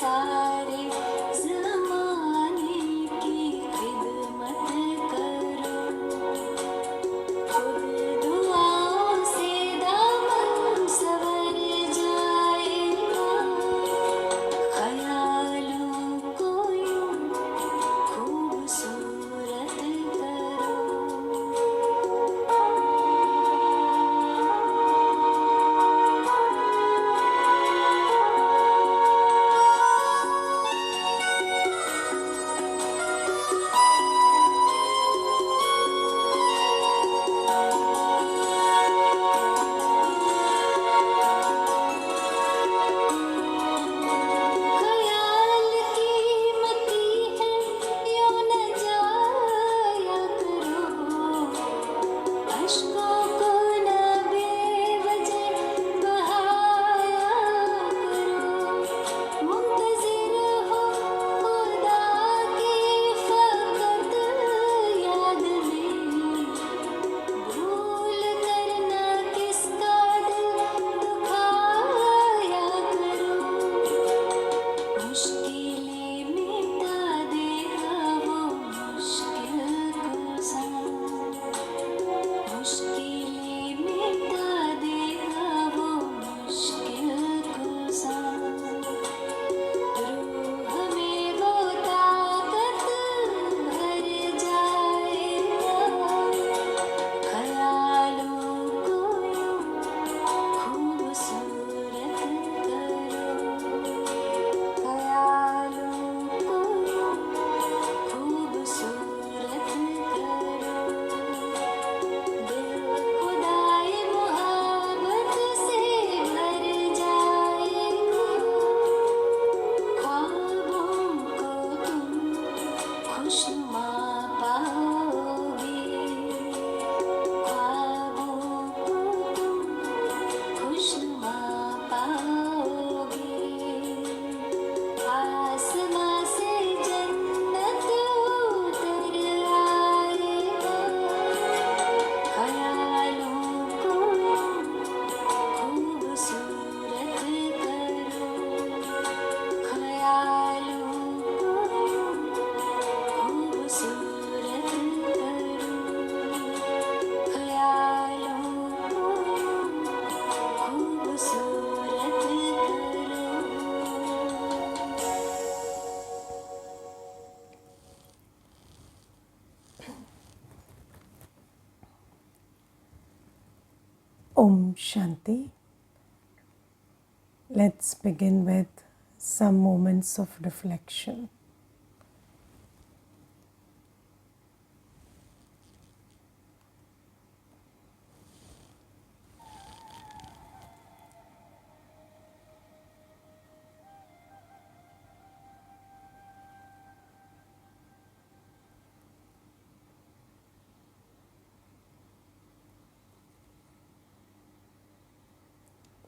सारे ज़माने की खिदमत करो, खुद दुआओं से दामन संवर जाएगा, ख्यालों को यूं खूबसूरत करो। ख्याल कीमती है, यूं न जाया करो, अश्कों को न बेवजह बहाया करो, मुंतज़िर हो खुदा की फ़क़त याद में, भूल कर न किसका दिल दुखाया करो, मुश्किलें मिटा देगा वो मुश्किल कुज़ा, मुश्किलें मिटा देगा वो मुश्किल कुज़ा, रूह में वो ताकत भर जाएगा, ख्यालों को यूं खूबसूरत करो, ख्यालों को यूं खूबसूरत करो, दिल खुदाई मोहब्बत से भर जाएगा, ख्वाबों को तुम खुशनुमा पाओगे, ख्वाबों को तुम खुशनुमा पाओगे, आसमां से जन्नत उतर आएगा, ख्यालों को खूबसूरत करो, ख्यालों को खूबसूरत करो, ख्यालों को खूबसूरत करो। Om Shanti. Let's begin with some moments of reflection.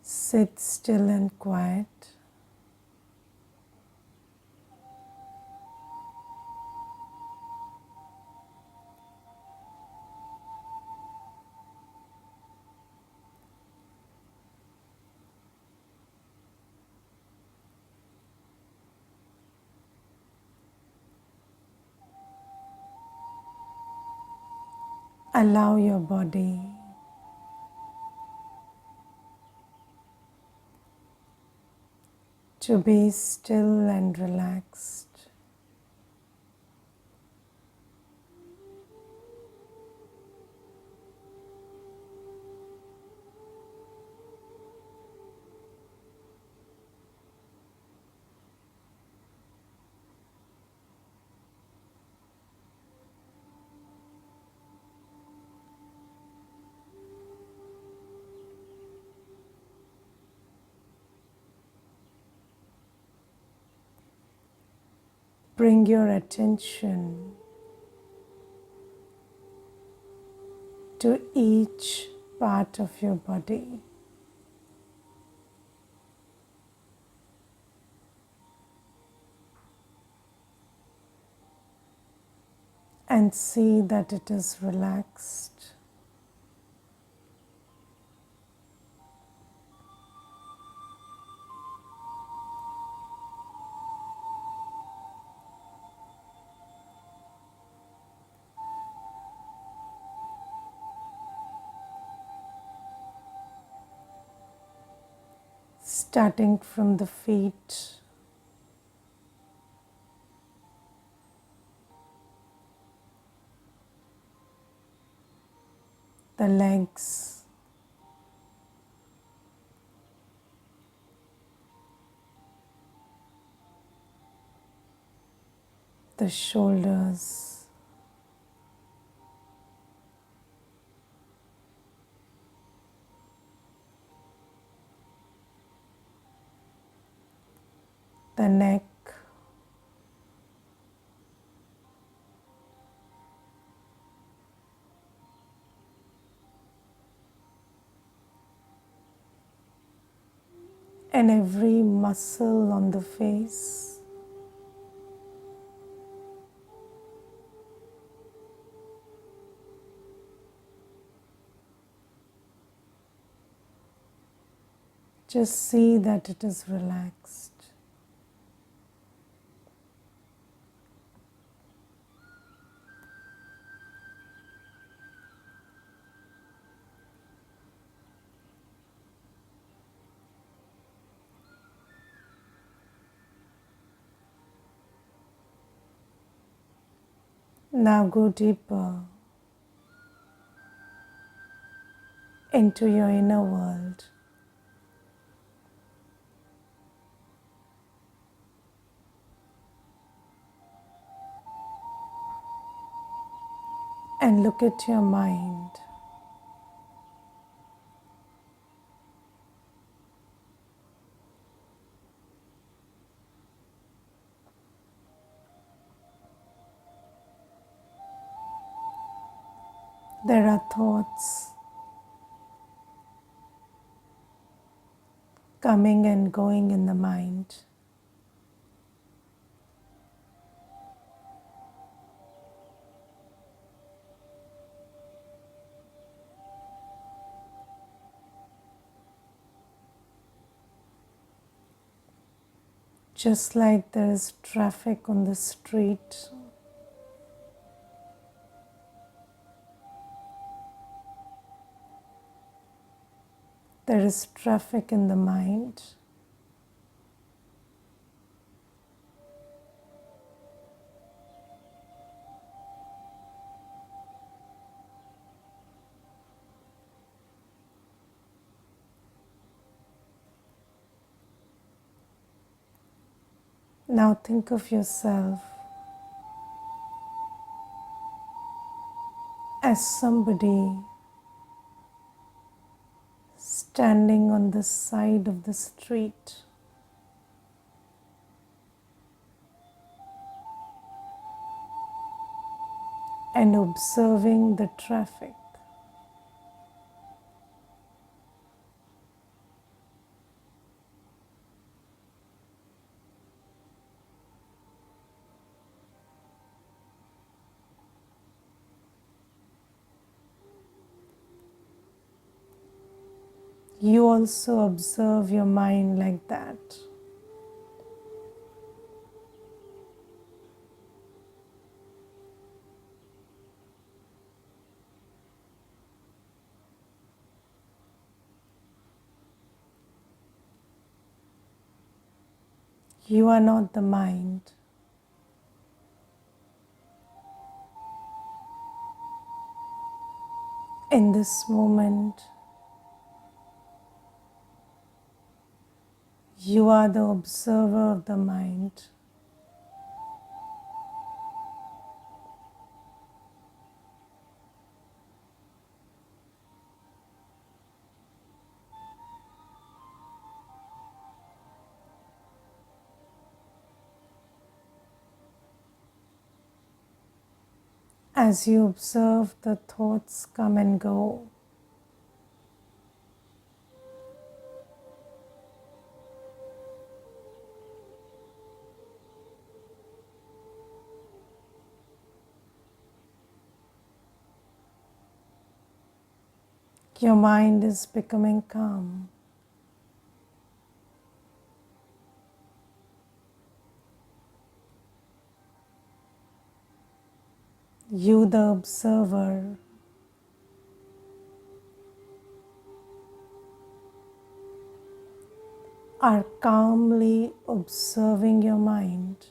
Sit still and quiet. Allow your body to be still and relaxed. Bring your attention to each part of your body. And see that it is relaxed. starting from the feet, the legs, the shoulders, the neck, and every muscle on the face. Just see that it is relaxed. Now go deeper into your inner world. And look at your mind. There are thoughts coming and going in the mind. Just like there is traffic on the street, there is traffic in the mind. Now think of yourself as somebody standing on the side of the street, and observing the traffic. You also observe your mind like that. You are not the mind. In this moment, you are the observer of the mind. As you observe the thoughts come and go, your mind is becoming calm. You, the observer, are calmly observing your mind.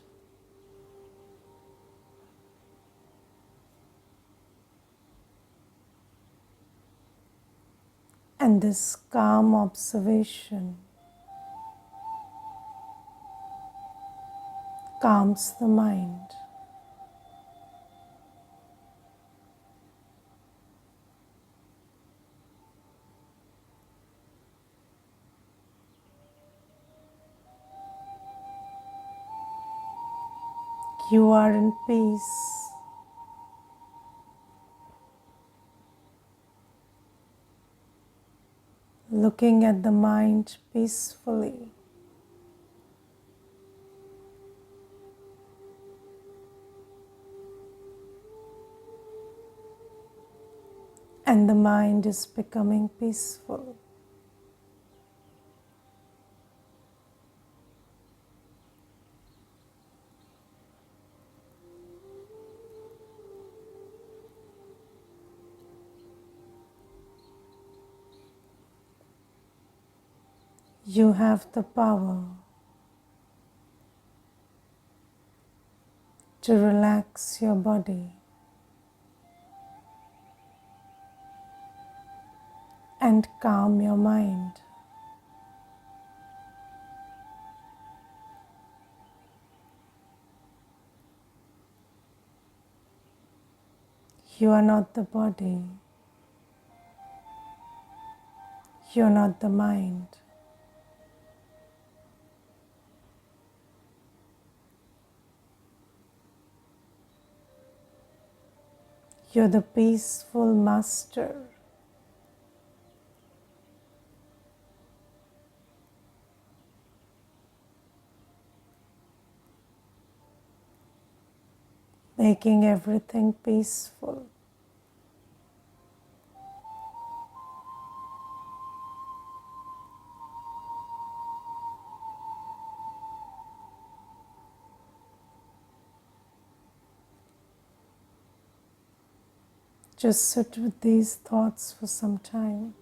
And this calm observation calms the mind. You are in peace. Looking at the mind peacefully. And the mind is becoming peaceful. You have the power to relax your body and calm your mind. You are not the body. You are not the mind. You are the peaceful master. Making everything peaceful. Just sit with these thoughts for some time.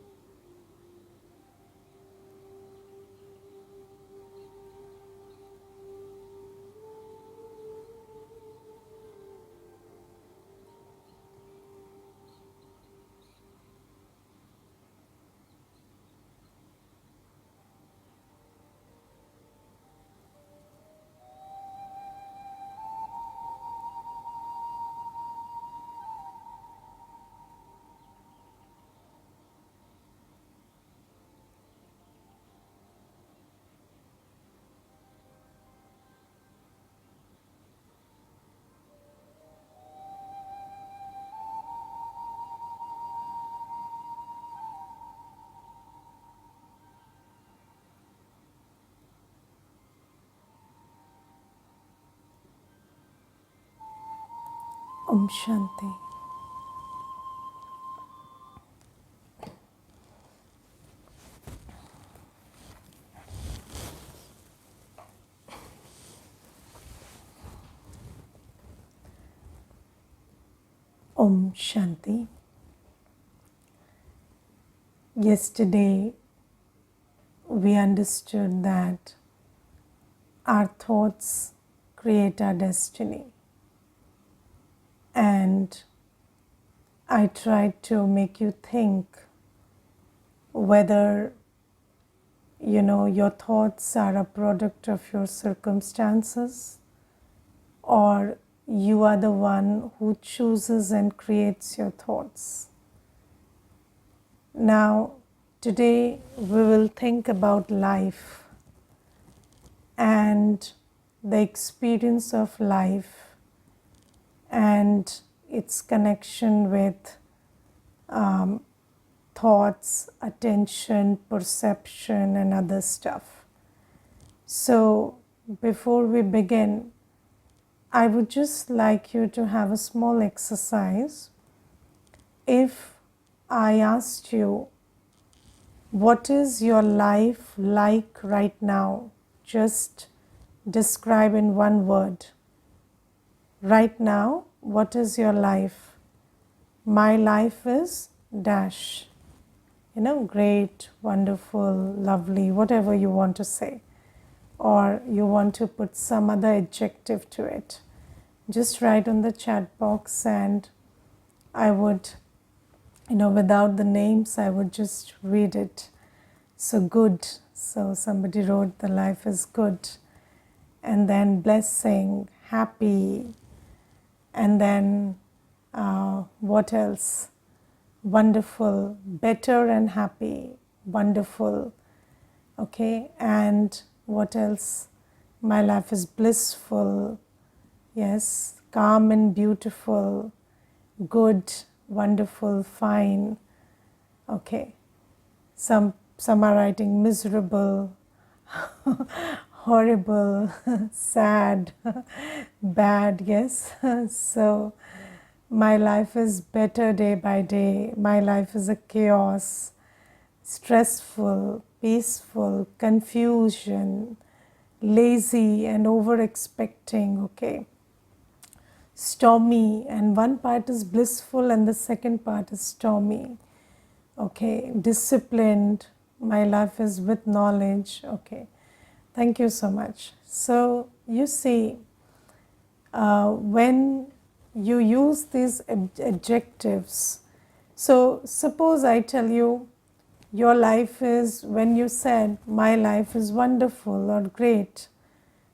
Om Shanti. Om Shanti. Yesterday, we understood that our thoughts create our destiny. And I tried to make you think whether your thoughts are a product of your circumstances, or you are the one who chooses and creates your thoughts. Now, today we will think about life and the experience of life and its connection with thoughts, attention, perception, and other stuff. So, before we begin, I would just like you to have a small exercise. If I asked you, what is your life like right now? Just describe in one word. Right now, what is your life? My life is dash. great, wonderful, lovely, whatever you want to say, or you want to put some other adjective to it, just write on the chat box, and I would, without the names, I would just read it. So good. So somebody wrote the life is good. And then blessing, happy. And then what else? Wonderful, better and happy, wonderful. Okay. And what else? My life is blissful. Yes. Calm and beautiful. Good, wonderful, fine. Okay. Some are writing miserable, horrible, sad, bad. Yes. So my life is better day by day. My life is a chaos, stressful, peaceful, confusion, lazy and over expecting. Okay. Stormy, and one part is blissful and the second part is stormy. Okay. Disciplined, my life is with knowledge. Okay. Thank you so much. So you see, when you use these adjectives, so suppose I tell you your life is, when you said my life is wonderful or great,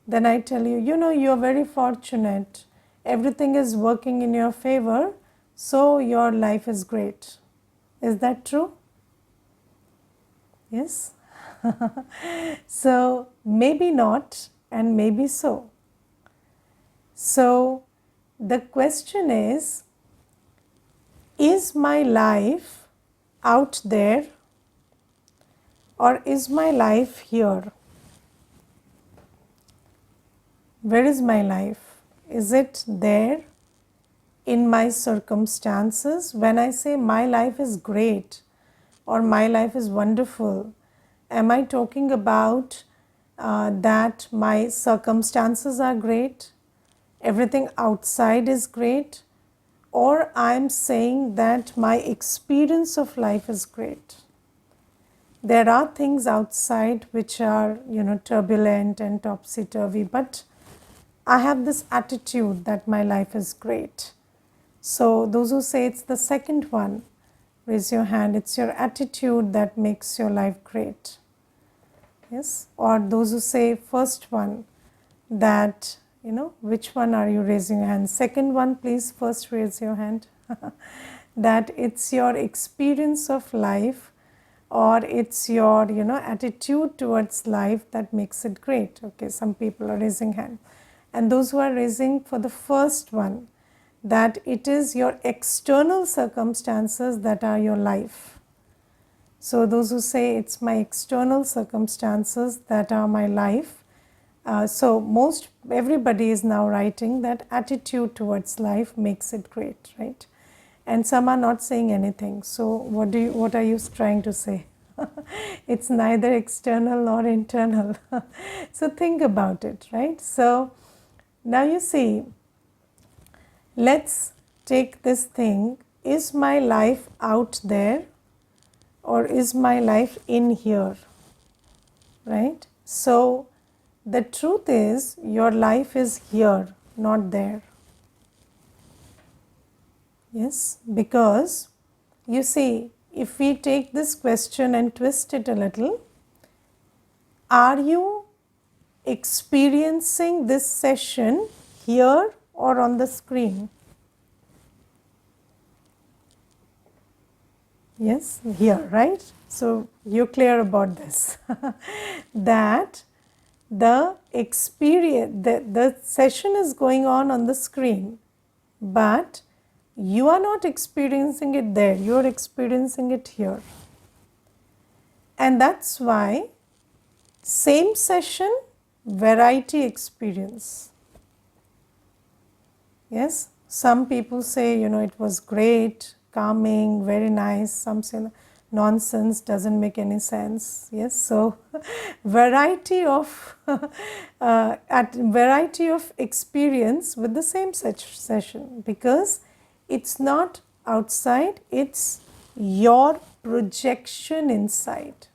then I tell you, you're very fortunate, everything is working in your favor, so your life is great. Is that true? Yes. So maybe not and maybe so. So the question is my life out there or is my life here? Where is my life? Is it there in my circumstances? When I say my life is great or my life is wonderful, am I talking about that my circumstances are great, everything outside is great, or I'm saying that my experience of life is great? There are things outside which are, turbulent and topsy-turvy, but I have this attitude that my life is great. So those who say it's the second one, raise your hand. It's your attitude that makes your life great. Yes. Or those who say first one, that, which one are you raising your hand? Second one, please first raise your hand. That it's your experience of life or it's your, attitude towards life that makes it great. Okay, some people are raising hand. And those who are raising for the first one, that it is your external circumstances that are your life. So those who say it's my external circumstances that are my life. So everybody is now writing that attitude towards life makes it great, right? And some are not saying anything. So what are you trying to say? It's neither external nor internal. So think about it, right? So now you see, let's take this thing. Is my life out there or is my life in here? Right? So the truth is your life is here, not there. Yes, because you see, if we take this question and twist it a little, are you experiencing this session here or on the screen? Yes, here, right? So you're clear about this. That the experience, the session is going on the screen, but you are not experiencing it there, you are experiencing it here. And that's why same session, variety experience. Yes, some people say, it was great, calming, very nice. Some say nonsense, doesn't make any sense. Yes, so variety of variety of experience with the same session, because it's not outside, it's your projection inside.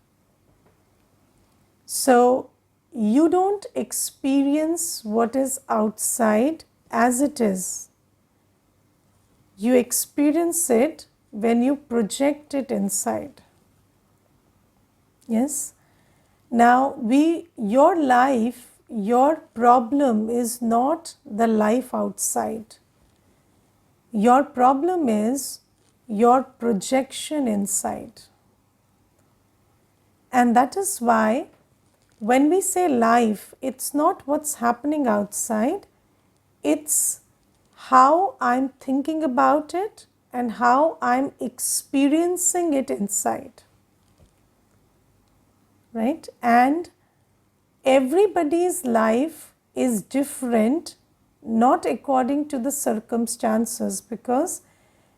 So you don't experience what is outside as it is. You experience it when you project it inside. Yes. Now your life, your problem is not the life outside. Your problem is your projection inside. And that is why when we say life, it's not what's happening outside, it's how I'm thinking about it and how I'm experiencing it inside. Right? And everybody's life is different, not according to the circumstances, because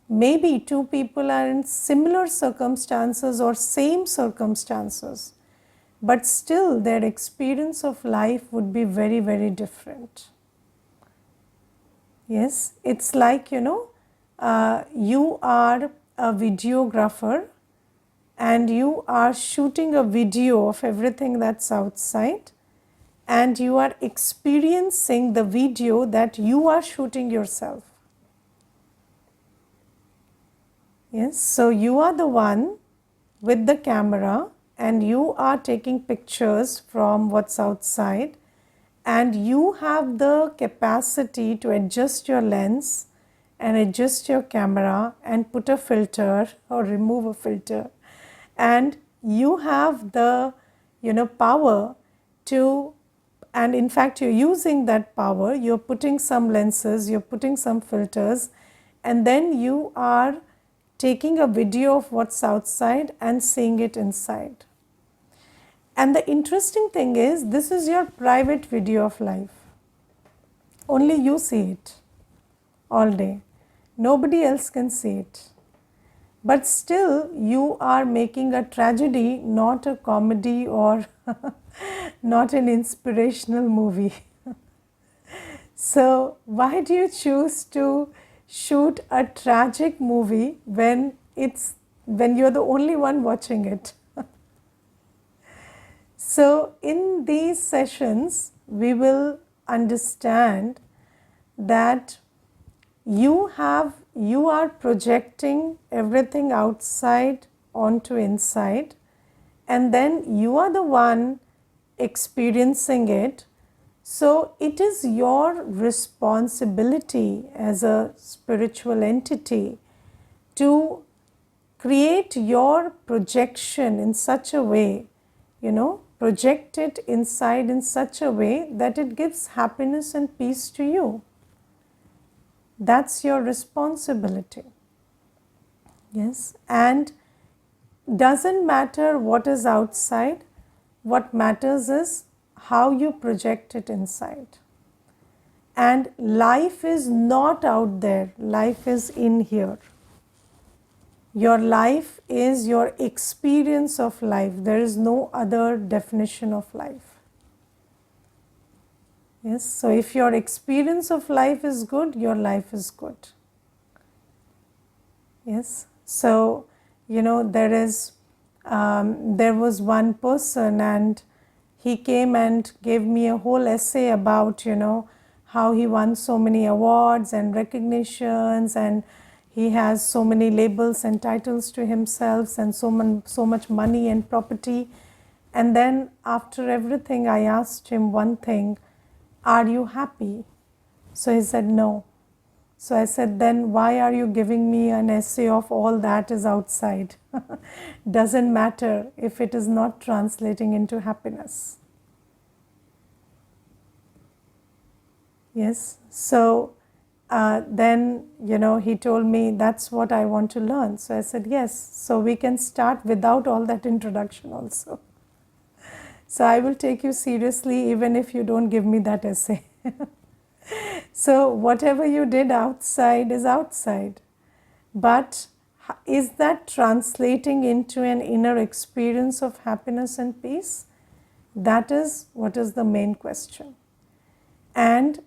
maybe two people are in similar circumstances or same circumstances, but still their experience of life would be very, very different. Yes, it's like, you are a videographer and you are shooting a video of everything that's outside, and you are experiencing the video that you are shooting yourself. Yes, so you are the one with the camera and you are taking pictures from what's outside, and you have the capacity to adjust your lens and adjust your camera and put a filter or remove a filter, and you have the power to, and in fact you're using that power, you're putting some lenses, you're putting some filters, and then you are taking a video of what's outside and seeing it inside. And the interesting thing is, this is your private video of life. Only you see it all day. Nobody else can see it. But still, you are making a tragedy, not a comedy or not an inspirational movie. So, why do you choose to shoot a tragic movie when you're the only one watching it? So, in these sessions, we will understand that you are projecting everything outside onto inside, and then you are the one experiencing it. So it is your responsibility as a spiritual entity to create your projection in such a way, project it inside in such a way that it gives happiness and peace to you. That's your responsibility. Yes, and doesn't matter what is outside, what matters is how you project it inside. And life is not out there, life is in here. Your life is your experience of life. There is no other definition of life. Yes, so if your experience of life is good, your life is good. Yes, so there was one person, and he came and gave me a whole essay about how he won so many awards and recognitions, and he has so many labels and titles to himself, and so much money and property. And then after everything, I asked him one thing: are you happy? So he said no. So I said, then why are you giving me an essay of all that is outside? Doesn't matter if it is not translating into happiness. Yes, so then he told me, that's what I want to learn. So I said, yes, so we can start without all that introduction also. So I will take you seriously even if you don't give me that essay. So whatever you did outside is outside. But is that translating into an inner experience of happiness and peace? That is what is the main question. And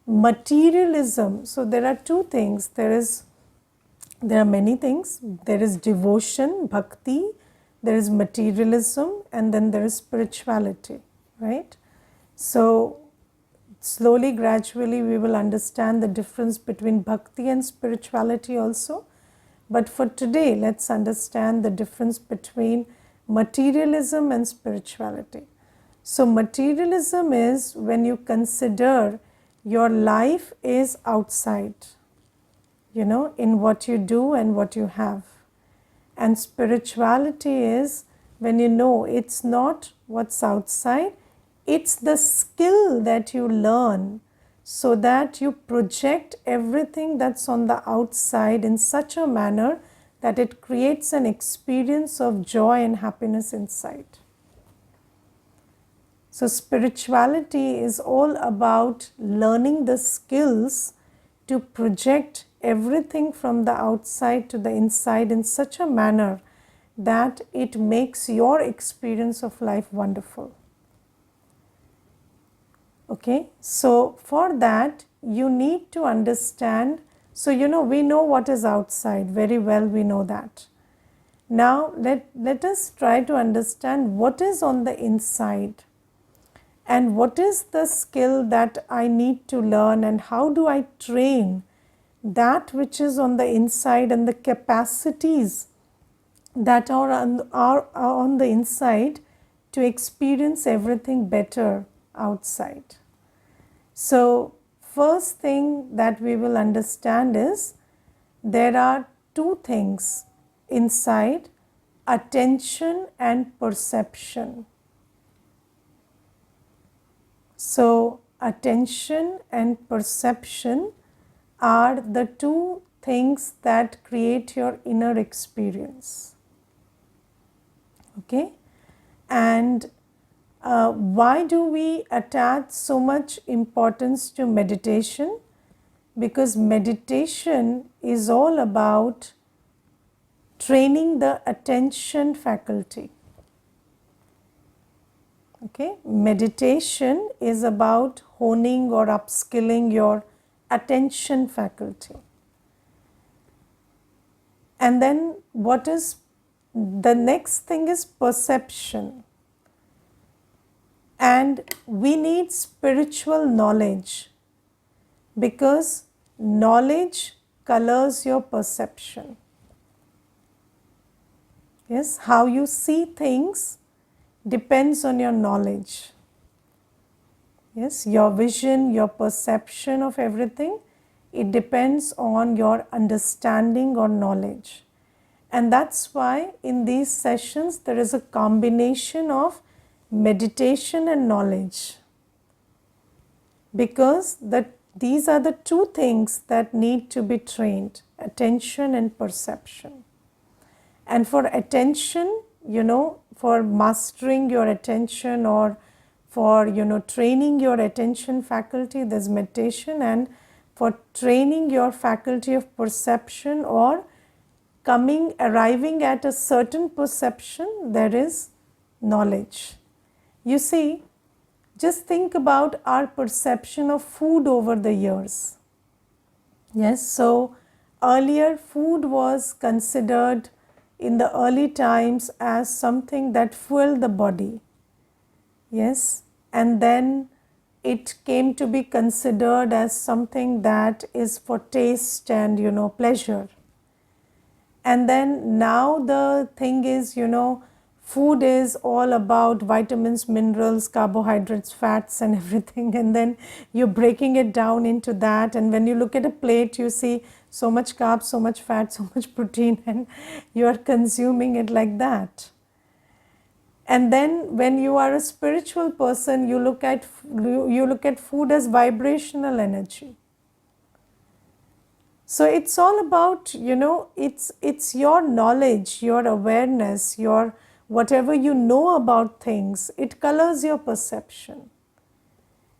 materialism, so there are two things. There is There are many things. There is devotion, bhakti, there is materialism, and then there is spirituality, right? So, slowly, gradually, we will understand the difference between bhakti and spirituality also. But for today, let's understand the difference between materialism and spirituality. So, materialism is when you consider your life is outside, in what you do and what you have. And spirituality is when you know it's not what's outside, it's the skill that you learn so that you project everything that's on the outside in such a manner that it creates an experience of joy and happiness inside. So, spirituality is all about learning the skills to project everything from the outside to the inside in such a manner that it makes your experience of life wonderful. Okay, so for that you need to understand. So, we know what is outside very well, we know that. Now, let us try to understand what is on the inside. And what is the skill that I need to learn, and how do I train that which is on the inside and the capacities that are on the inside to experience everything better outside. So, first thing that we will understand is there are two things inside: attention and perception. So, attention and perception are the two things that create your inner experience. Okay, and why do we attach so much importance to meditation? Because meditation is all about training the attention faculty. Okay, meditation is about honing or upskilling your attention faculty. And then what is the next thing is perception. And we need spiritual knowledge, because knowledge colors your perception. Yes, how you see things depends on your knowledge. Yes, your vision, your perception of everything, it depends on your understanding or knowledge. And that's why in these sessions there is a combination of meditation and knowledge, because these are the two things that need to be trained: attention and perception. And for attention, for mastering your attention, or for training your attention faculty, there's meditation. And for training your faculty of perception, or arriving at a certain perception, there is knowledge. You see, just think about our perception of food over the years. Yes, so earlier food was considered in the early times as something that fueled the body. Yes, and then it came to be considered as something that is for taste and pleasure. And then now the thing is, food is all about vitamins, minerals, carbohydrates, fats and everything, and then you're breaking it down into that. And when you look at a plate, you see so much carbs, so much fat, so much protein, and you are consuming it like that. And then when you are a spiritual person, you look at food as vibrational energy. So it's all about, it's your knowledge, your awareness, your whatever you know about things, it colors your perception.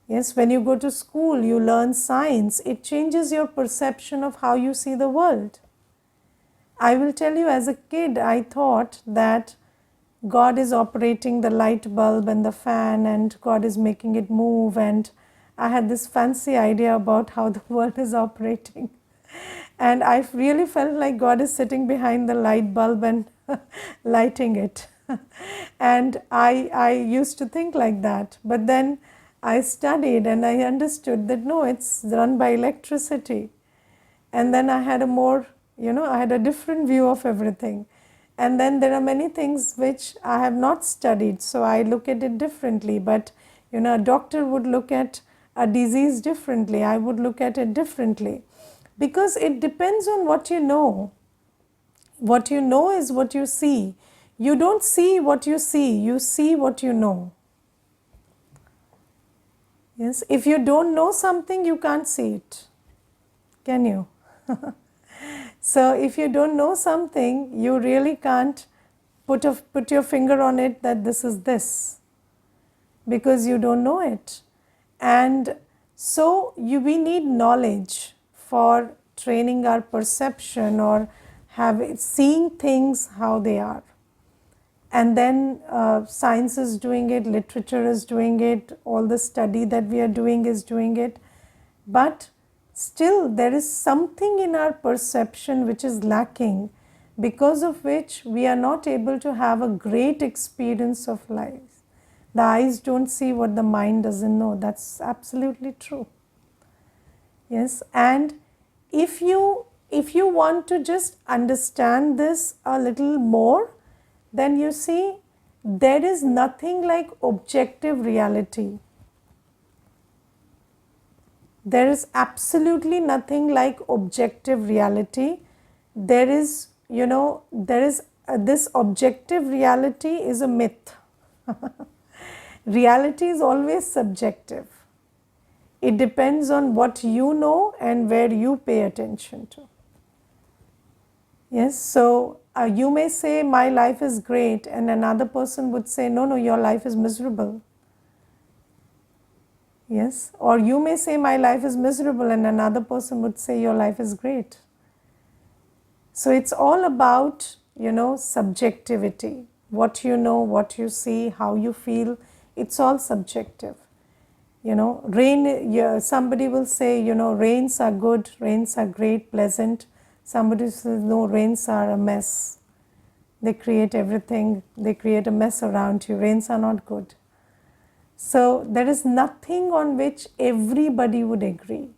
Yes, when you go to school, you learn science, it changes your perception of how you see the world. I will tell you, as a kid, I thought that God is operating the light bulb and the fan, and God is making it move, and I had this fancy idea about how the world is operating. And I really felt like God is sitting behind the light bulb and lighting it. And I used to think like that. But then I studied and I understood that no, it's run by electricity. And then I had a more, I had a different view of everything. And then there are many things which I have not studied, so I look at it differently. But, a doctor would look at a disease differently. I would look at it differently. Because it depends on what you know. What you know is what you see. You don't see what you see what you know. Yes, if you don't know something, you can't see it. Can you? So if you don't know something, you really can't put your finger on it that this is this, because you don't know it. And so we need knowledge for training our perception or seeing things how they are. And then science is doing it, literature is doing it, all the study that we are doing is doing it. But still there is something in our perception which is lacking, because of which we are not able to have a great experience of life. The eyes don't see what the mind doesn't know. That's absolutely true. Yes, and if you want to just understand this a little more, then you see there is nothing like objective reality. There is absolutely nothing like objective reality. There is, this objective reality is a myth. Reality is always subjective. It depends on what you know and where you pay attention to. Yes, so you may say my life is great, and another person would say no, your life is miserable. Yes, or you may say my life is miserable and another person would say your life is great. So it's all about, subjectivity. What you know, what you see, how you feel, it's all subjective. Somebody will say, rains are good, rains are great, pleasant. Somebody says, no, rains are a mess. They create everything, they create a mess around you. Rains are not good. So there is nothing on which everybody would agree.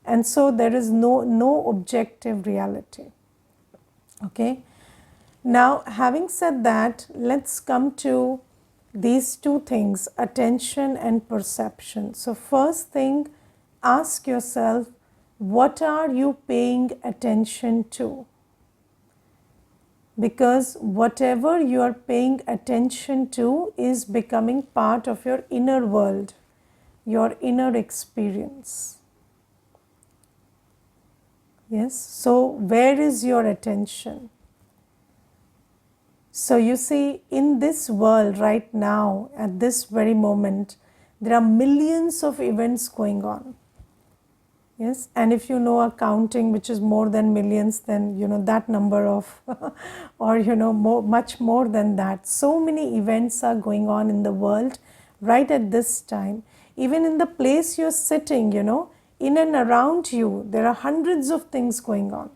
And so there is no objective reality. Okay. Now, having said that, let's come to these two things, attention and perception. So first thing, ask yourself, what are you paying attention to? Because whatever you are paying attention to is becoming part of your inner world, your inner experience. Yes, so where is your attention? So you see, in this world right now, at this very moment, there are millions of events going on. Yes, and if you know accounting, which is more than millions, then that number of, or much more than that. So many events are going on in the world right at this time. Even in the place you're sitting, in and around you, there are hundreds of things going on.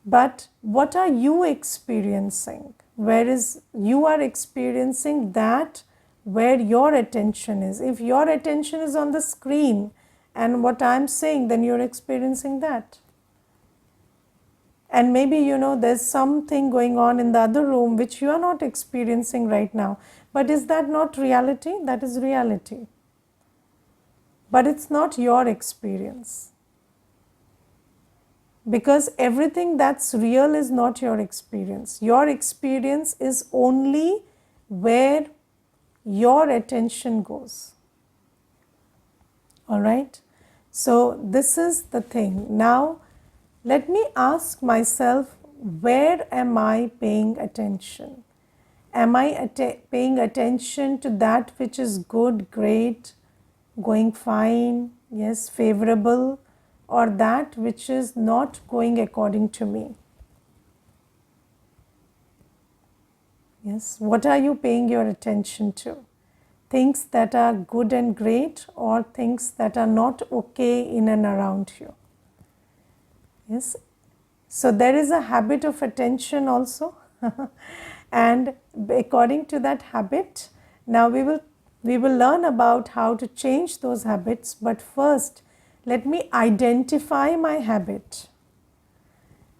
But what are you experiencing? Whereas you are experiencing that where your attention is. If your attention is on the screen and what I'm saying, then you're experiencing that. And maybe, there's something going on in the other room which you are not experiencing right now. But is that not reality? That is reality. But it's not your experience. Because everything that's real is not your experience. Your experience is only where your attention goes. All right? So this is the thing. Now, let me ask myself, where am I paying attention? Am I paying attention to that which is good, great, going fine, yes, favorable, or that which is not going according to me? Yes, what are you paying your attention to? things that are good and great or things that are not okay in and around you. Yes. So there is a habit of attention also. And according to that habit, now we will learn about how to change those habits. But first, let me identify my habit.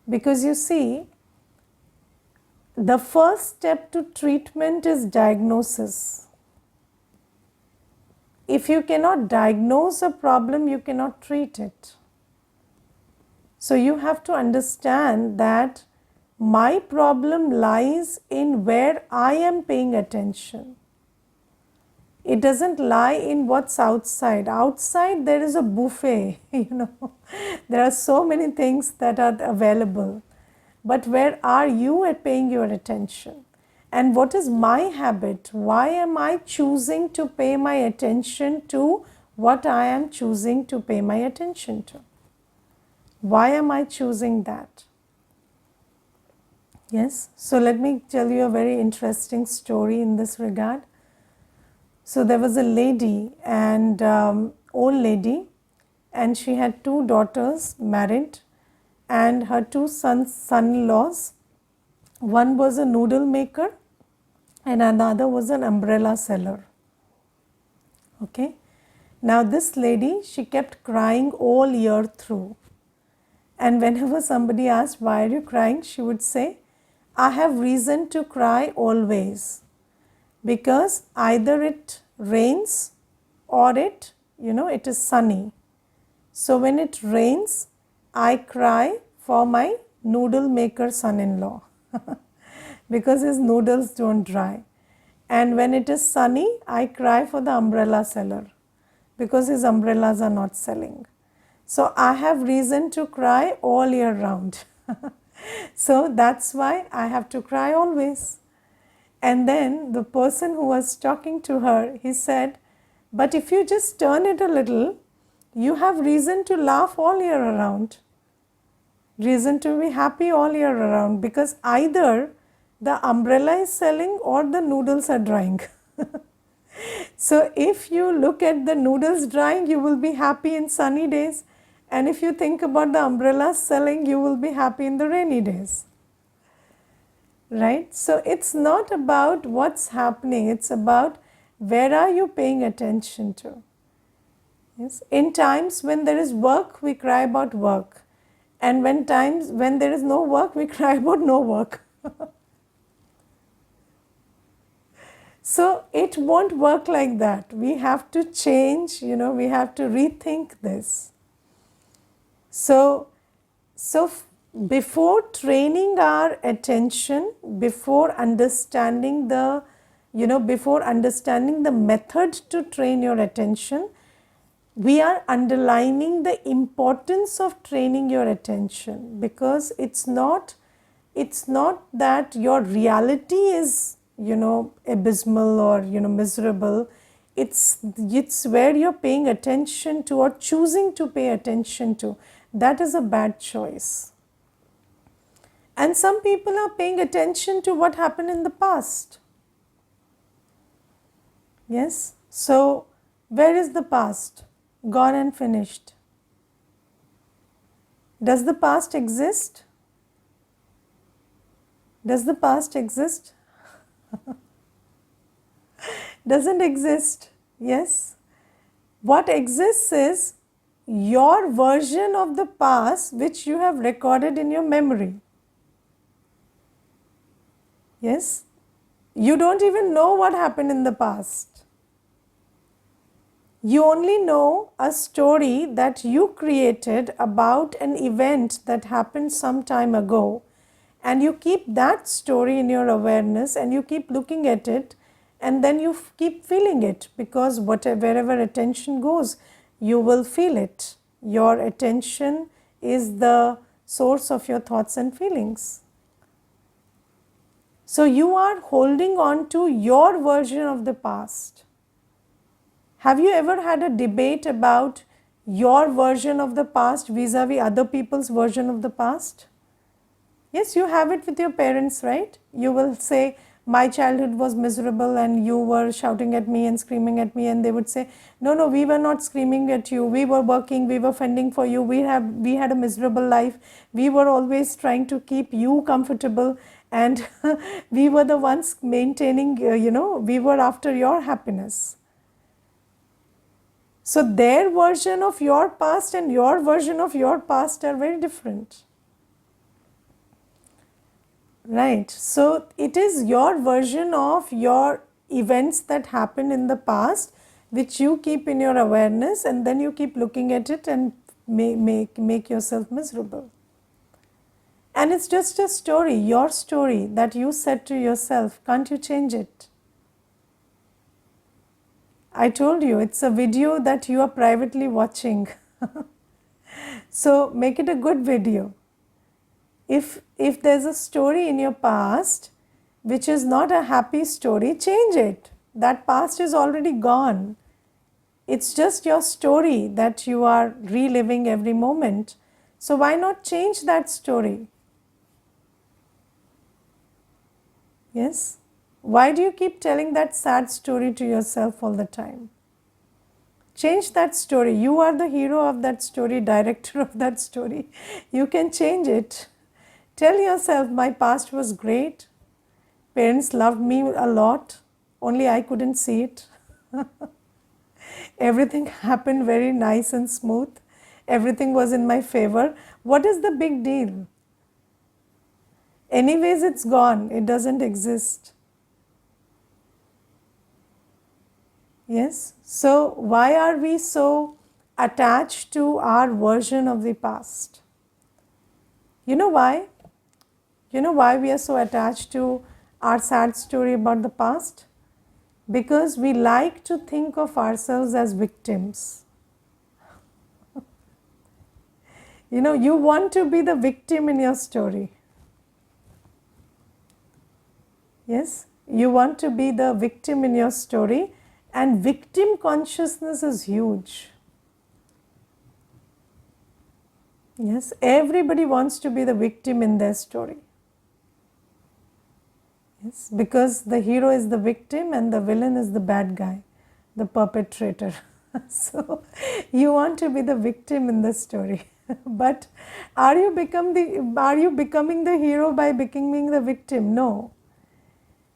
Because you see, the first step to treatment is diagnosis. If you cannot diagnose a problem, you cannot treat it. So you have to understand that my problem lies in where I am paying attention. It doesn't lie in what's outside. Outside there is a buffet, there are so many things that are available. But where are you at paying your attention? And what is my habit? Why am I choosing to pay my attention to what I am choosing to pay my attention to? Why am I choosing that? Yes, so let me tell you a very interesting story in this regard. So there was a lady and old lady, and she had two daughters married, and her two son-in-laws. One was a noodle maker and another was an umbrella seller. Okay. Now this lady, she kept crying all year through. And whenever somebody asked, why are you crying? She would say, I have reason to cry always. Because either it rains or it is sunny. So when it rains, I cry for my noodle maker son-in-law because his noodles don't dry. And when it is sunny, I cry for the umbrella seller because his umbrellas are not selling. So I have reason to cry all year round. So that's why I have to cry always. And then the person who was talking to her, he said, but if you just turn it a little, you have reason to laugh all year around. Reason to be happy all year around, because either the umbrella is selling or the noodles are drying. So if you look at the noodles drying, you will be happy in sunny days. And if you think about the umbrellas selling, you will be happy in the rainy days. Right? So it's not about what's happening, it's about where are you paying attention to. Yes? In times when there is work, we cry about work. And when there is no work, we cry about no work. So it won't work like that. We have to change, we have to rethink this. So before training our attention, before understanding the method to train your attention, we are underlining the importance of training your attention, because it's not that your reality is abysmal or miserable. It's where you're paying attention to or choosing to pay attention to. That is a bad choice. And some people are paying attention to what happened in the past. Yes? So where is the past? Gone and finished. Does the past exist? Does the past exist? Doesn't exist. Yes. What exists is your version of the past which you have recorded in your memory. Yes. You don't even know what happened in the past. You only know a story that you created about an event that happened some time ago, and you keep that story in your awareness and you keep looking at it, and then you keep feeling it, because wherever attention goes, you will feel it. Your attention is the source of your thoughts and feelings. So you are holding on to your version of the past. Have you ever had a debate about your version of the past vis-a-vis other people's version of the past? Yes, you have it with your parents, right? You will say, my childhood was miserable and you were shouting at me and screaming at me, and they would say, no, no, we were not screaming at you, we were working, we were fending for you, we had a miserable life, we were always trying to keep you comfortable, and we were the ones maintaining, we were after your happiness. So their version of your past and your version of your past are very different. Right. So it is your version of your events that happened in the past which you keep in your awareness, and then you keep looking at it and make yourself miserable. And it's just a story, your story that you said to yourself. Can't you change it? I told you, it's a video that you are privately watching. So make it a good video. If there's a story in your past which is not a happy story, change it. That past is already gone. It's just your story that you are reliving every moment. So why not change that story? Yes? Why do you keep telling that sad story to yourself all the time? Change that story. You are the hero of that story, director of that story. You can change it. Tell yourself, my past was great. Parents loved me a lot, only I couldn't see it. Everything happened very nice and smooth. Everything was in my favor. What is the big deal? Anyways, it's gone. It doesn't exist. Yes? So, why are we so attached to our version of the past? You know why? You know why we are so attached to our sad story about the past? Because we like to think of ourselves as victims. You want to be the victim in your story. Yes? You want to be the victim in your story, and victim consciousness is huge. Yes? Everybody wants to be the victim in their story. Yes, because the hero is the victim and the villain is the bad guy, the perpetrator. So you want to be the victim in the story. But are you becoming the hero by becoming the victim? No.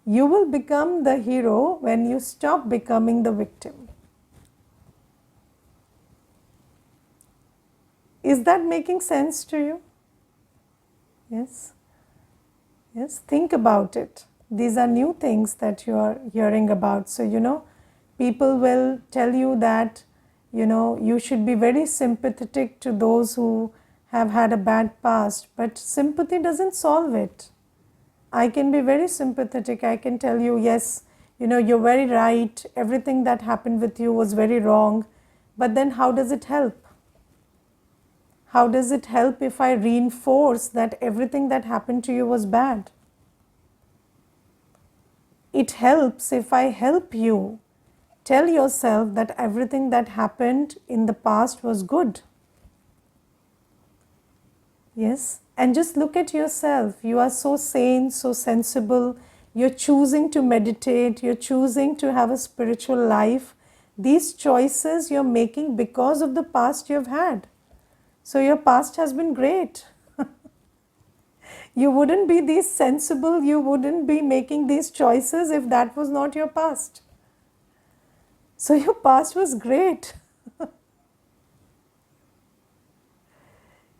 You will become the hero when you stop becoming the victim. Is that making sense to you? Yes. Yes, think about it. These are new things that you are hearing about. So, people will tell you that, you should be very sympathetic to those who have had a bad past, but sympathy doesn't solve it. I can be very sympathetic. I can tell you, yes, you're very right. Everything that happened with you was very wrong. But then how does it help? How does it help if I reinforce that everything that happened to you was bad? It helps if I help you tell yourself that everything that happened in the past was good. Yes, and just look at yourself. You are so sane, so sensible. You're choosing to meditate. You're choosing to have a spiritual life. These choices you're making because of the past you've had. So your past has been great. You wouldn't be this sensible, you wouldn't be making these choices if that was not your past. So your past was great.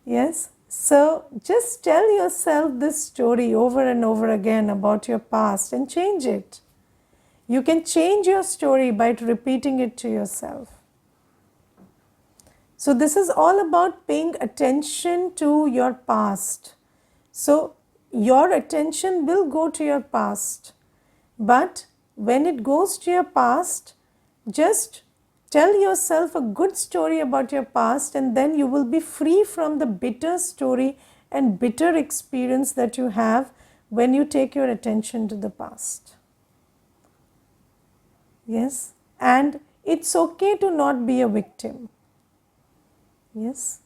Yes? So just tell yourself this story over and over again about your past and change it. You can change your story by repeating it to yourself. So this is all about paying attention to your past. So your attention will go to your past, but when it goes to your past, just tell yourself a good story about your past, and then you will be free from the bitter story and bitter experience that you have when you take your attention to the past. Yes, and it's okay to not be a victim. Yes.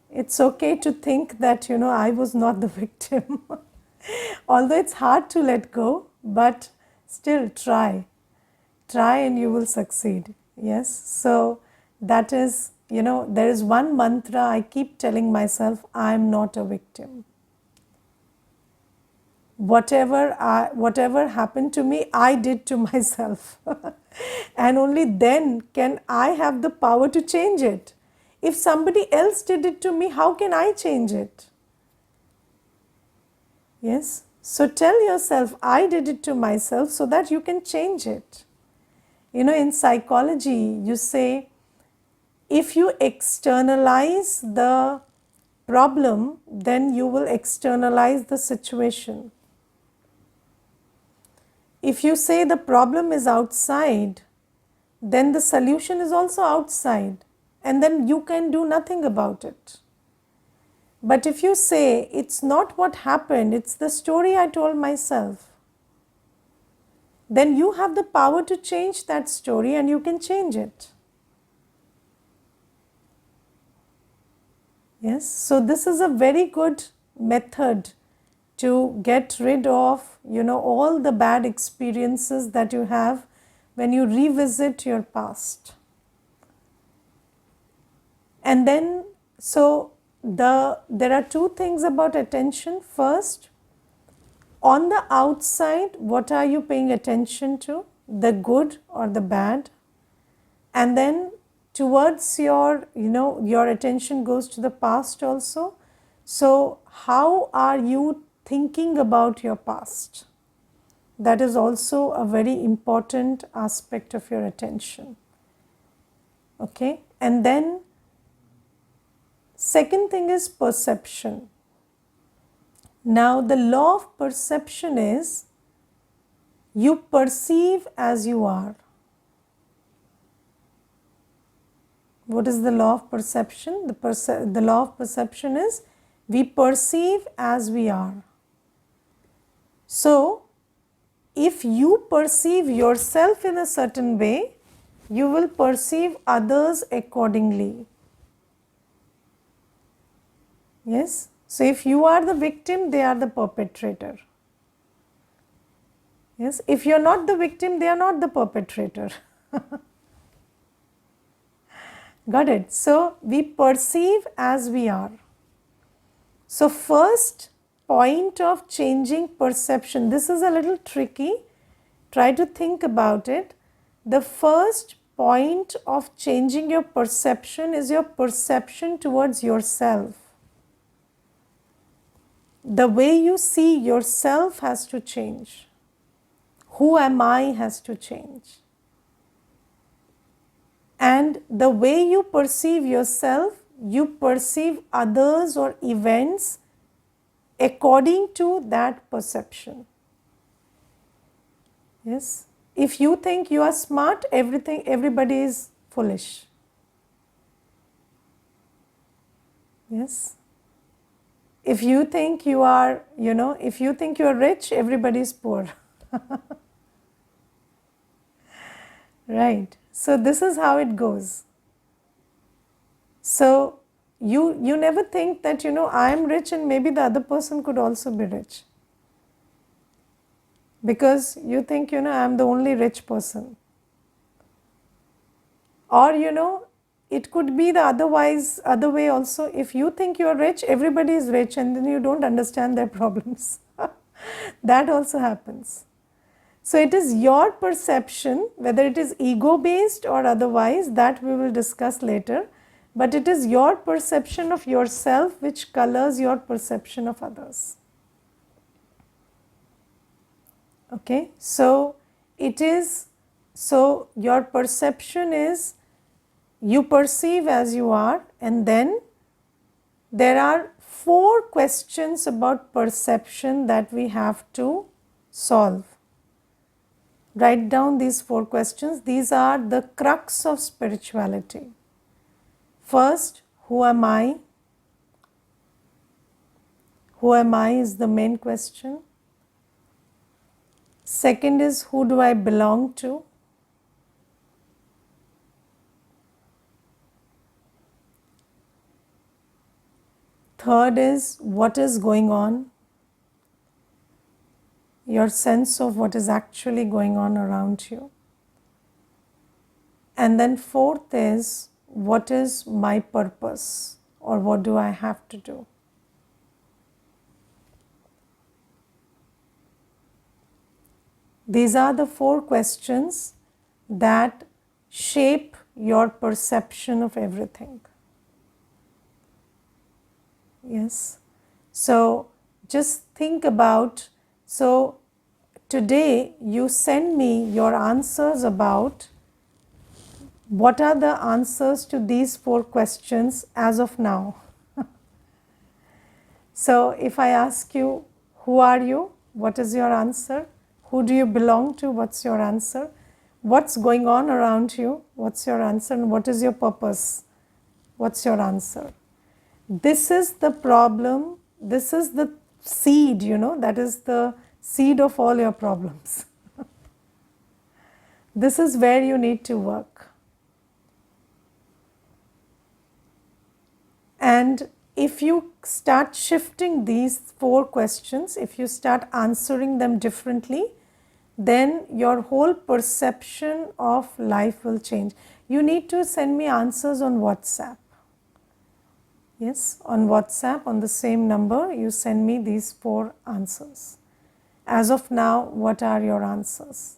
It's okay to think that, I was not the victim. Although it's hard to let go, but still try. Try and you will succeed. Yes. So that is, there is one mantra I keep telling myself: I am not a victim. Whatever happened to me, I did to myself. And only then can I have the power to change it. If somebody else did it to me, how can I change it? Yes. So tell yourself, I did it to myself, so that you can change it. In psychology, you say, if you externalize the problem, then you will externalize the situation. If you say the problem is outside, then the solution is also outside, and then you can do nothing about it. But if you say, it's not what happened, it's the story I told myself, then you have the power to change that story and you can change it. Yes, so this is a very good method to get rid of, all the bad experiences that you have when you revisit your past. And then, so there are two things about attention. First, on the outside, what are you paying attention to? The good or the bad? And then towards your attention goes to the past also. So how are you thinking about your past? That is also a very important aspect of your attention. Okay, and then second thing is perception. Now the law of perception is, you perceive as you are. What is the law of perception? The law of perception is, we perceive as we are. So if you perceive yourself in a certain way, you will perceive others accordingly. Yes? So if you are the victim, they are the perpetrator. Yes? If you are not the victim, they are not the perpetrator. Got it? So we perceive as we are. So first point of changing perception, this is a little tricky. Try to think about it. The first point of changing your perception is your perception towards yourself. The way you see yourself has to change. Who am I has to change. And the way you perceive yourself, you perceive others or events according to that perception. Yes. If you think you are smart, everybody is foolish. Yes. If you think you are, if you think you are rich, everybody is poor. Right. So this is how it goes. So you never think that, I am rich and maybe the other person could also be rich. Because you think, I am the only rich person. Or, it could be the other way also. If you think you are rich, everybody is rich, and then you don't understand their problems. That also happens. So it is your perception, whether it is ego based or otherwise, that we will discuss later. But it is your perception of yourself which colors your perception of others. Okay, so your perception is, you perceive as you are, and then there are 4 questions about perception that we have to solve. Write down these 4 questions. These are the crux of spirituality. First, who am I? Who am I is the main question. Second is, who do I belong to? Third is, what is going on? your sense of what is actually going on around you. And then fourth is, what is my purpose, or what do I have to do? These are the four questions that shape your perception of everything. Yes. So just think about, so today you send me your answers about what are the answers to these four questions as of now. So if I ask you, who are you? What is your answer? Who do you belong to? What's your answer? What's going on around you? What's your answer? And what is your purpose? What's your answer? This is the problem. This is the seed, that is the seed of all your problems. This is where you need to work. And if you start shifting these four questions, if you start answering them differently, then your whole perception of life will change. You need to send me answers on WhatsApp. Yes, on WhatsApp, on the same number, you send me these four answers. As of now, what are your answers?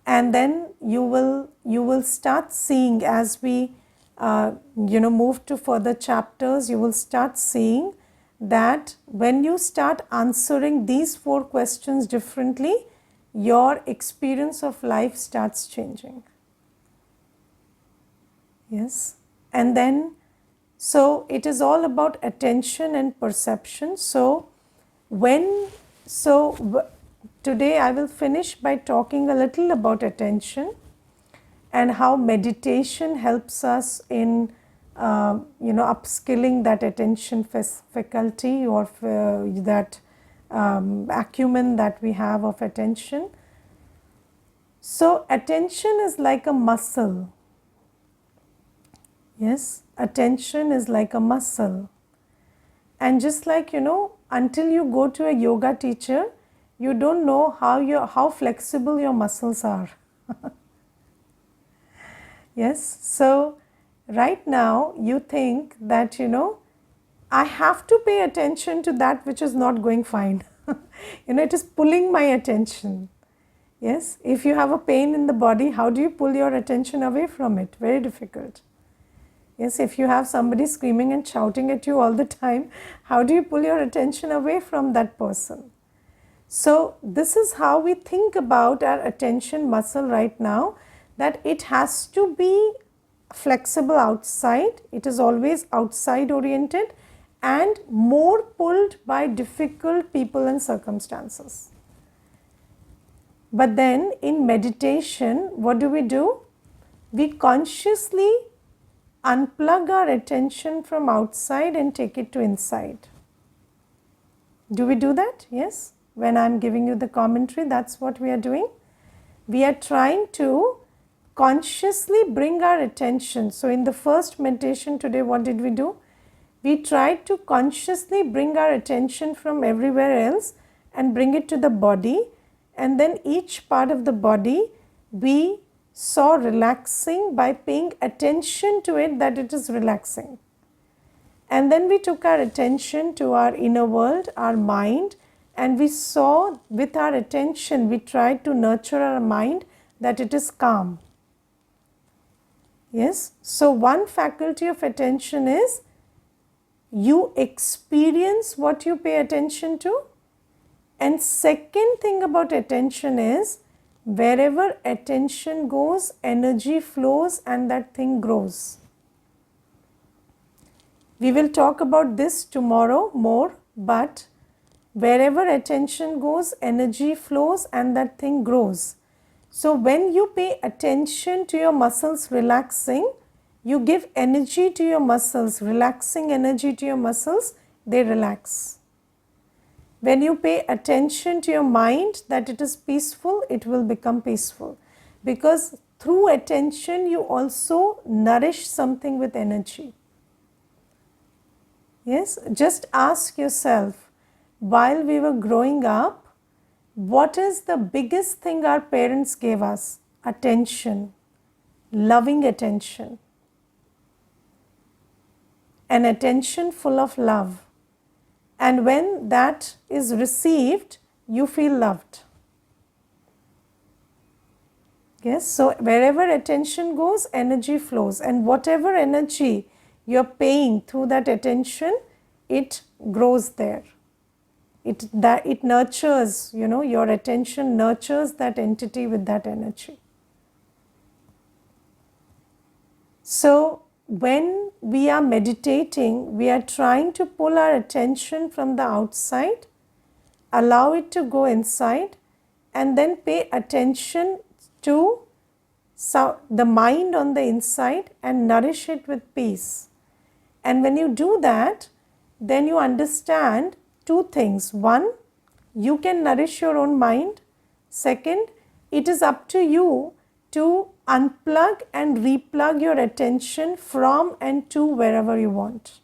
And then you will start seeing, as we move to further chapters, you will start seeing that when you start answering these four questions differently, your experience of life starts changing. Yes. And then, so it is all about attention and perception. So today I will finish by talking a little about attention and how meditation helps us in upskilling that attention faculty, or that acumen that we have of attention. So attention is like a muscle. Yes, attention is like a muscle. And just like, until you go to a yoga teacher, you don't know how flexible your muscles are. Yes, so right now you think that, I have to pay attention to that which is not going fine. It is pulling my attention. Yes, if you have a pain in the body, how do you pull your attention away from it? Very difficult. Yes, if you have somebody screaming and shouting at you all the time, how do you pull your attention away from that person? So this is how we think about our attention muscle right now, that it has to be flexible outside, it is always outside oriented, and more pulled by difficult people and circumstances. But then in meditation, what do? We consciously unplug our attention from outside and take it to inside. Do we do that? Yes. When I am giving you the commentary, that's what we are doing. We are trying to consciously bring our attention. So in the first meditation today, what did we do? We tried to consciously bring our attention from everywhere else and bring it to the body, and then each part of the body we saw relaxing by paying attention to it, that it is relaxing. And then we took our attention to our inner world, our mind, and we saw with our attention, we tried to nurture our mind that it is calm. Yes, so one faculty of attention is you experience what you pay attention to, and second thing about attention is wherever attention goes, energy flows and that thing grows. We will talk about this tomorrow more, but wherever attention goes, energy flows and that thing grows. So when you pay attention to your muscles relaxing, you give energy to your muscles, relaxing energy to your muscles, they relax. When you pay attention to your mind that it is peaceful, it will become peaceful, because through attention you also nourish something with energy. Yes, just ask yourself, while we were growing up, what is the biggest thing our parents gave us? Attention, loving attention, an attention full of love. And when that is received, you feel loved. Yes, so wherever attention goes, energy flows, and whatever energy you're paying through that attention, it grows there. It nurtures, your attention nurtures that entity with that energy. So when we are meditating, we are trying to pull our attention from the outside, allow it to go inside, and then pay attention to the mind on the inside and nourish it with peace. And when you do that, then you understand two things. One, you can nourish your own mind. Second, it is up to you to unplug and replug your attention from and to wherever you want.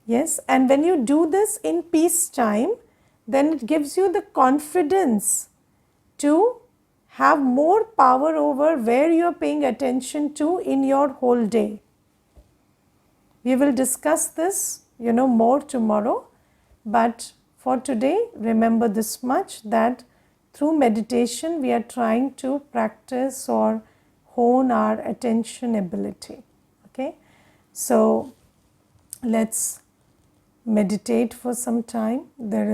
Yes, and when you do this in peace time, then it gives you the confidence to have more power over where you are paying attention to in your whole day. We will discuss this, more tomorrow, but for today, remember this much, that through meditation, we are trying to practice or hone our attention ability. Okay, so let's meditate for some time. There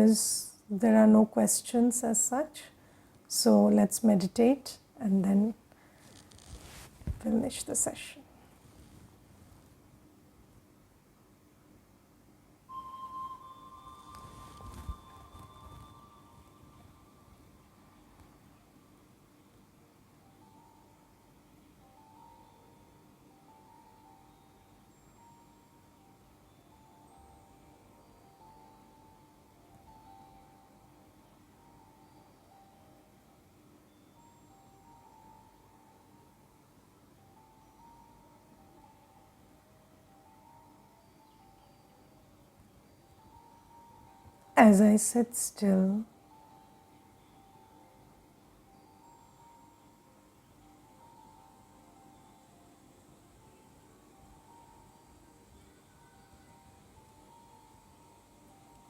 are no questions as such, so let's meditate and then finish the session. As I sit still,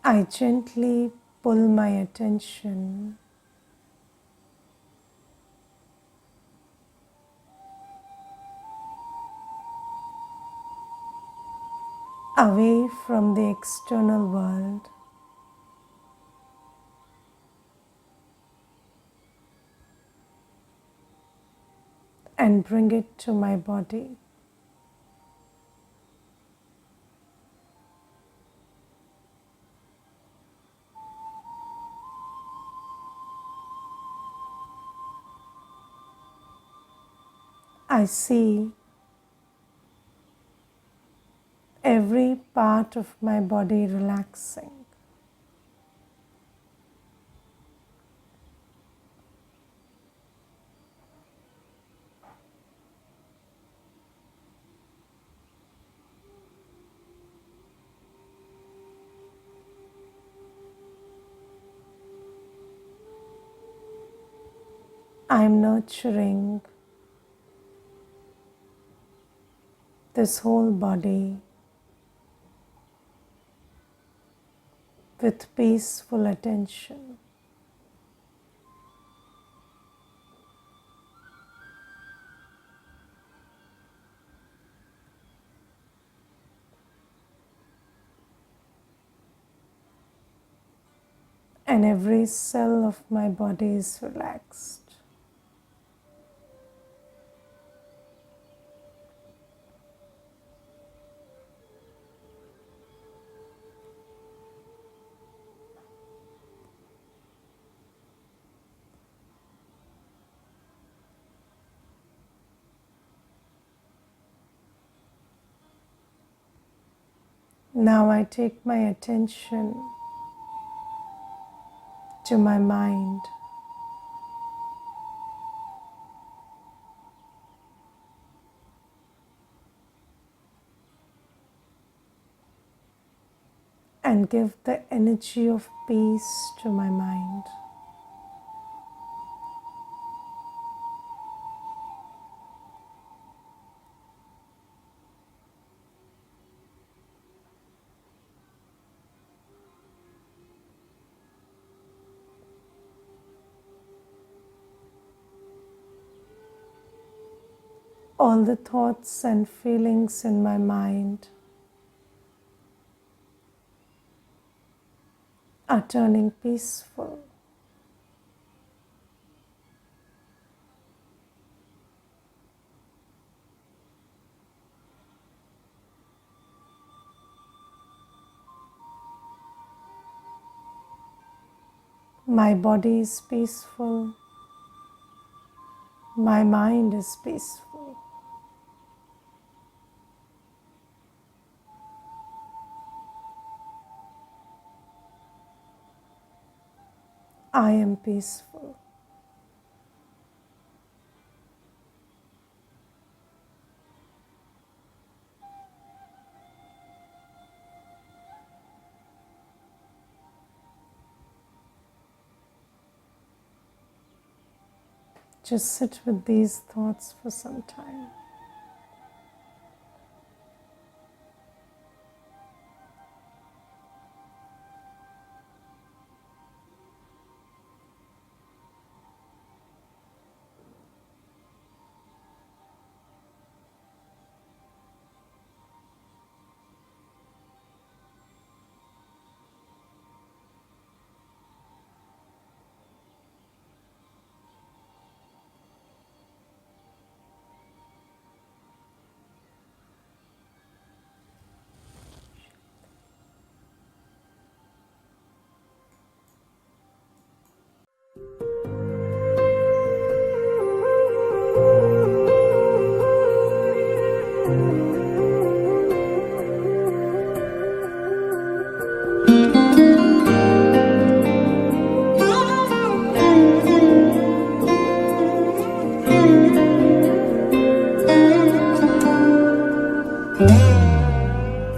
I gently pull my attention away from the external world and bring it to my body. I see every part of my body relaxing. I am nurturing this whole body with peaceful attention. And every cell of my body is relaxed. Now I take my attention to my mind. and give the energy of peace to my mind. All the thoughts and feelings in my mind are turning peaceful. My body is peaceful. My mind is peaceful. I am peaceful. Just sit with these thoughts for some time.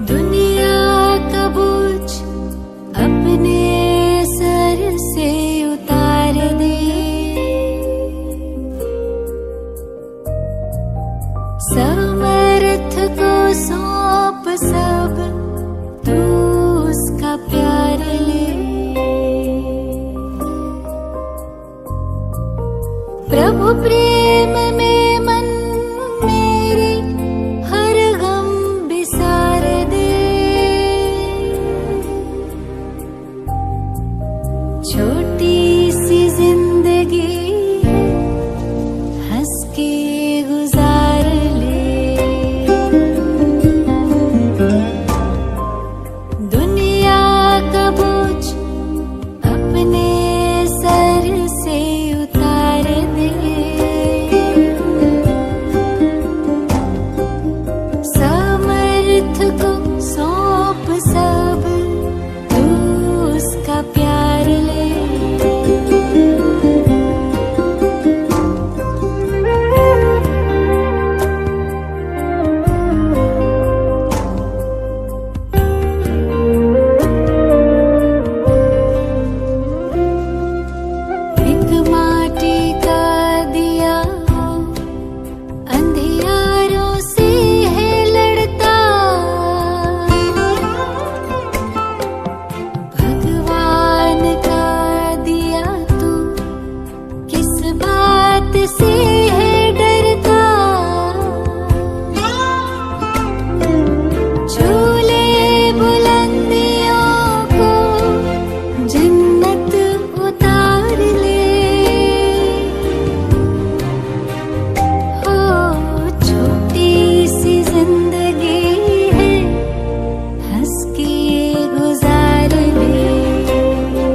दुनिया का बोझ अपने sir से उतार दे, समर्थ को सौंप सब